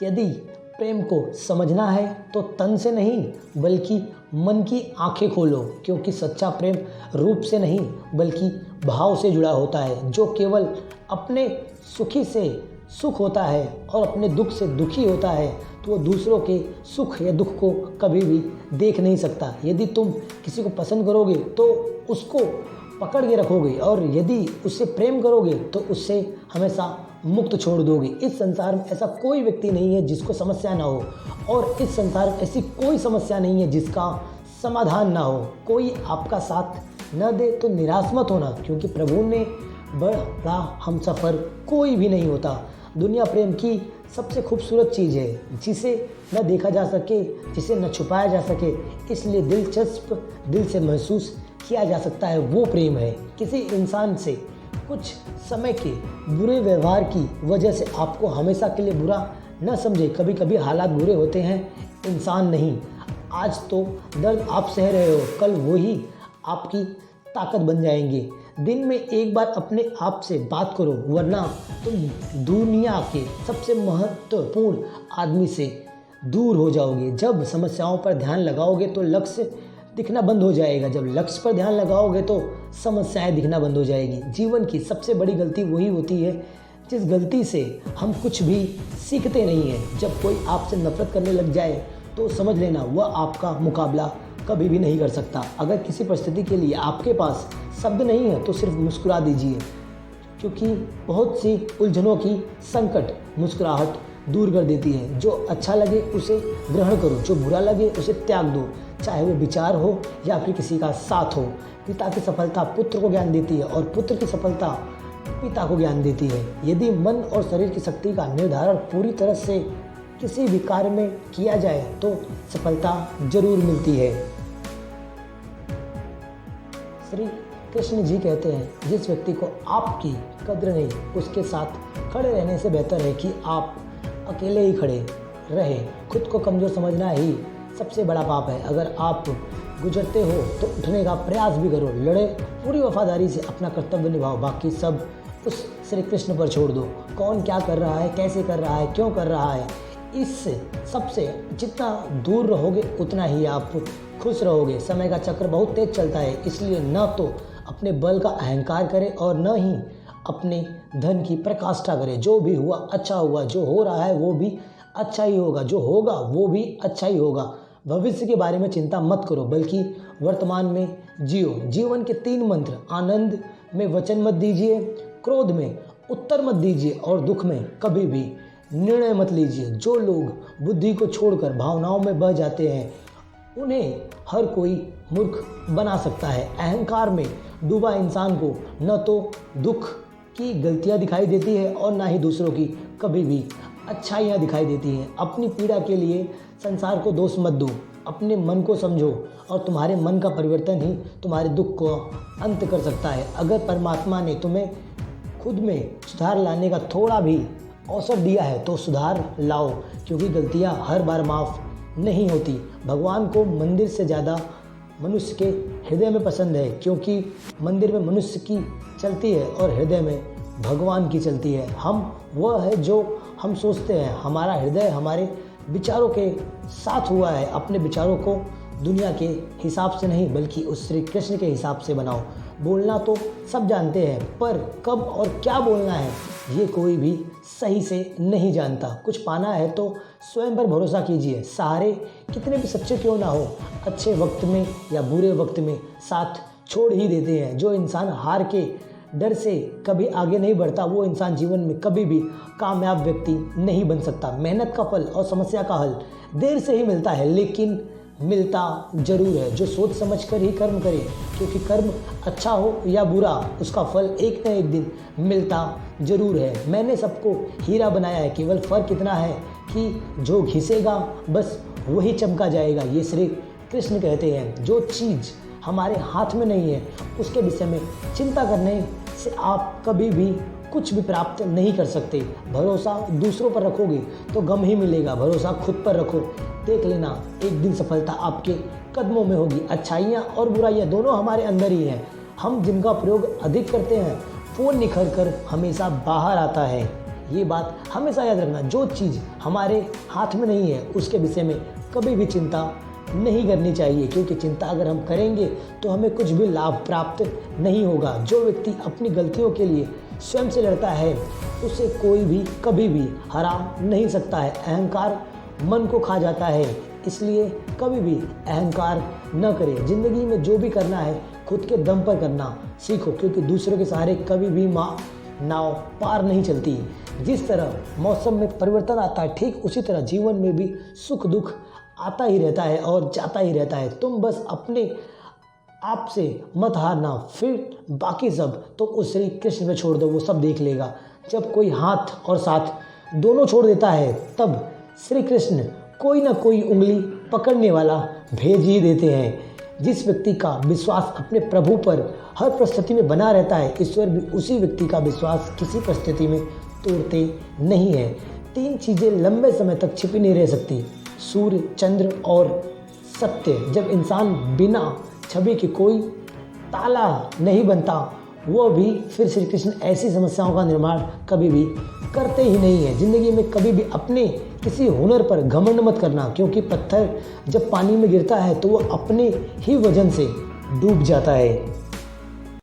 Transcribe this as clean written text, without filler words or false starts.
यदि प्रेम को समझना है तो तन से नहीं बल्कि मन की आंखें खोलो, क्योंकि सच्चा प्रेम रूप से नहीं बल्कि भाव से जुड़ा होता है। जो केवल अपने सुखी से सुख होता है और अपने दुख से दुखी होता है तो वो दूसरों के सुख या दुख को कभी भी देख नहीं सकता। यदि तुम किसी को पसंद करोगे तो उसको पकड़ के रखोगे और यदि उससे प्रेम करोगे तो उससे हमेशा मुक्त छोड़ दोगे। इस संसार में ऐसा कोई व्यक्ति नहीं है जिसको समस्या ना हो और इस संसार में ऐसी कोई समस्या नहीं है जिसका समाधान ना हो। कोई आपका साथ न दे तो निराश मत होना, क्योंकि प्रभु ने बड़ा हमसफ़र कोई भी नहीं होता। दुनिया प्रेम की सबसे खूबसूरत चीज़ है जिसे न देखा जा सके, जिसे न छुपाया जा सके, इसलिए दिलचस्प दिल से महसूस किया जा सकता है, वो प्रेम है। किसी इंसान से कुछ समय के बुरे व्यवहार की वजह से आपको हमेशा के लिए बुरा न समझे। कभी कभी हालात बुरे होते हैं, इंसान नहीं। आज तो दर्द आप सह रहे हो, कल वही आपकी ताकत बन जाएंगे। दिन में एक बार अपने आप से बात करो, वरना तुम दुनिया के सबसे महत्वपूर्ण आदमी से दूर हो जाओगे। जब समस्याओं पर ध्यान लगाओगे तो लक्ष्य दिखना बंद हो जाएगा, जब लक्ष्य पर ध्यान लगाओगे तो समस्याएं दिखना बंद हो जाएगी। जीवन की सबसे बड़ी गलती वही होती है जिस गलती से हम कुछ भी सीखते नहीं हैं। जब कोई आपसे नफरत करने लग जाए तो समझ लेना वह आपका मुकाबला कभी भी नहीं कर सकता। अगर किसी परिस्थिति के लिए आपके पास शब्द नहीं है तो सिर्फ मुस्कुरा दीजिए, क्योंकि बहुत सी उलझनों की संकट मुस्कुराहट दूर कर देती है। जो अच्छा लगे उसे ग्रहण करो, जो बुरा लगे उसे त्याग दो, चाहे वो विचार हो या फिर किसी का साथ हो। पिता की सफलता पुत्र को ज्ञान देती है और पुत्र की सफलता पिता को ज्ञान देती है। यदि मन और शरीर की शक्ति का निर्धारण पूरी तरह से किसी भी कार्य में किया जाए तो सफलता जरूर मिलती है। श्री कृष्ण जी कहते हैं, जिस व्यक्ति को आपकी कद्र नहीं, उसके साथ खड़े रहने से बेहतर है कि आप अकेले ही खड़े रहे। खुद को कमज़ोर समझना ही सबसे बड़ा पाप है। अगर आप गुजरते हो तो उठने का प्रयास भी करो, लड़े, पूरी वफादारी से अपना कर्तव्य निभाओ, बाकी सब उस श्री कृष्ण पर छोड़ दो। कौन क्या कर रहा है, कैसे कर रहा है, क्यों कर रहा है, इस सबसे जितना दूर रहोगे उतना ही आप खुश रहोगे। समय का चक्र बहुत तेज चलता है, इसलिए न तो अपने बल का अहंकार करें और न ही अपने धन की प्रकाष्ठा करें। जो भी हुआ अच्छा हुआ, जो हो रहा है वो भी अच्छा ही होगा, जो होगा वो भी अच्छा ही होगा। भविष्य के बारे में चिंता मत करो, बल्कि वर्तमान में जियो। जीवन के 3 मंत्र: आनंद में वचन मत दीजिए, क्रोध में उत्तर मत दीजिए और दुख में कभी भी निर्णय मत लीजिए। जो लोग बुद्धि को छोड़कर भावनाओं में बह जाते हैं उन्हें हर कोई मूर्ख बना सकता है। अहंकार में डूबा इंसान को न तो दुख की गलतियां दिखाई देती है और ना ही दूसरों की कभी भी अच्छाइयाँ दिखाई देती हैं। अपनी पीड़ा के लिए संसार को दोष मत दो, अपने मन को समझो और तुम्हारे मन का परिवर्तन ही तुम्हारे दुख को अंत कर सकता है। अगर परमात्मा ने तुम्हें खुद में सुधार लाने का थोड़ा भी अवसर दिया है तो सुधार लाओ, क्योंकि गलतियाँ हर बार माफ़ नहीं होती। भगवान को मंदिर से ज़्यादा मनुष्य के हृदय में पसंद है, क्योंकि मंदिर में मनुष्य की चलती है और हृदय में भगवान की चलती है। हम वह है जो हम सोचते हैं। हमारा हृदय हमारे विचारों के साथ हुआ है। अपने विचारों को दुनिया के हिसाब से नहीं बल्कि उस श्री कृष्ण के हिसाब से बनाओ। बोलना तो सब जानते हैं, पर कब और क्या बोलना है ये कोई भी सही से नहीं जानता। कुछ पाना है तो स्वयं पर भरोसा कीजिए। सहारे कितने भी सच्चे क्यों ना हो, अच्छे वक्त में या बुरे वक्त में साथ छोड़ ही देते हैं। जो इंसान हार के डर से कभी आगे नहीं बढ़ता वो इंसान जीवन में कभी भी कामयाब व्यक्ति नहीं बन सकता। मेहनत का फल और समस्या का हल देर से ही मिलता है, लेकिन मिलता जरूर है। जो सोच समझ कर ही कर्म करे, क्योंकि कर्म अच्छा हो या बुरा उसका फल एक न एक दिन मिलता जरूर है। मैंने सबको हीरा बनाया है, केवल फ़र्क इतना है कि जो घिसेगा बस वही चमका जाएगा। ये श्री कृष्ण कहते हैं। जो चीज़ हमारे हाथ में नहीं है उसके विषय में चिंता करने से आप कभी भी कुछ भी प्राप्त नहीं कर सकते। भरोसा दूसरों पर रखोगे तो गम ही मिलेगा, भरोसा खुद पर रखो, देख लेना एक दिन सफलता आपके कदमों में होगी। अच्छाइयाँ और बुराइयाँ दोनों हमारे अंदर ही हैं। हम जिनका प्रयोग अधिक करते हैं वो निखर कर हमेशा बाहर आता है। ये बात हमेशा याद रखना, जो चीज़ हमारे हाथ में नहीं है उसके विषय में कभी भी चिंता नहीं करनी चाहिए, क्योंकि चिंता अगर हम करेंगे तो हमें कुछ भी लाभ प्राप्त नहीं होगा। जो व्यक्ति अपनी गलतियों के लिए स्वयं से लड़ता है उसे कोई भी कभी भी हरा नहीं सकता है। अहंकार मन को खा जाता है, इसलिए कभी भी अहंकार न करें। ज़िंदगी में जो भी करना है खुद के दम पर करना सीखो, क्योंकि दूसरों के सहारे कभी भी नाव पार नहीं चलती। जिस तरह मौसम में परिवर्तन आता है, ठीक उसी तरह जीवन में भी सुख दुख आता ही रहता है और जाता ही रहता है। तुम बस अपने आप से मत हारना, फिर बाकी सब तो उस श्री कृष्ण पे छोड़ दो, वो सब देख लेगा। जब कोई हाथ और साथ दोनों छोड़ देता है तब श्री कृष्ण कोई ना कोई उंगली पकड़ने वाला भेज ही देते हैं। जिस व्यक्ति का विश्वास अपने प्रभु पर हर परिस्थिति में बना रहता है, ईश्वर भी उसी व्यक्ति का विश्वास किसी परिस्थिति में तोड़ते नहीं है। 3 चीज़ें लंबे समय तक छिपी नहीं रह सकती, सूर्य, चंद्र और सत्य। जब इंसान बिना छवि के कोई ताला नहीं बनता, वो भी फिर श्री कृष्ण ऐसी समस्याओं का निर्माण कभी भी करते ही नहीं है। ज़िंदगी में कभी भी अपने किसी हुनर पर घमंड मत करना, क्योंकि पत्थर जब पानी में गिरता है तो वो अपने ही वजन से डूब जाता है।